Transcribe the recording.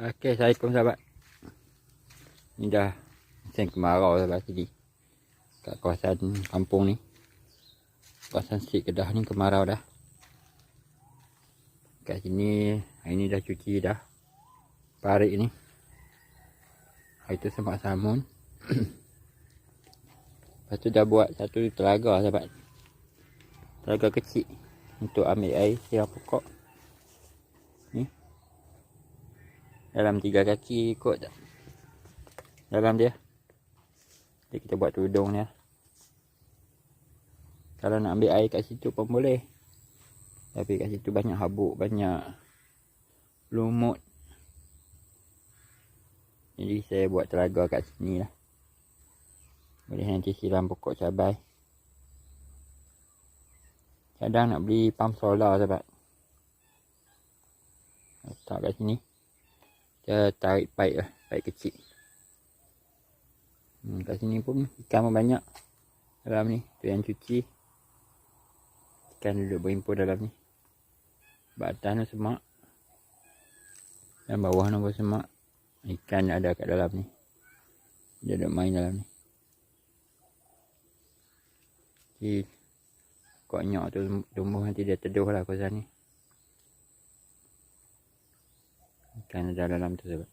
Okey, Assalamualaikum sahabat. Ni dah musim kemarau sahabat sini. Kat kawasan kampung ni. Kawasan Sik Kedah ni kemarau dah. Kat sini hari ni dah cuci dah parit ni. Hari tu semak samun. Lepas tu dah buat satu telaga sahabat. Telaga kecil untuk ambil air siram pokok. Ni. Dalam 3 kaki ikut tak? Dalam dia. Jadi kita buat tudung ni. Kalau nak ambil air kat situ pun boleh. Tapi kat situ banyak habuk, banyak lumut. Jadi saya buat telaga kat sini lah. Boleh nanti siram pokok cabai. Kadang nak beli pump solar sahabat. Letak kat sini. Kita tarik paip lah, paip kecil. Kat sini pun ikan pun banyak. Dalam ni, tu yang cuci. Ikan duduk berhimpun dalam ni. Atas tu semak. Dan bawah tu pun semak. Ikan ada kat dalam ni. Dia duduk main dalam ni. Jadi, koknyok tu tumbuh nanti dia teduh lah kawasan ni. Ikan ada dalam tu sahabat.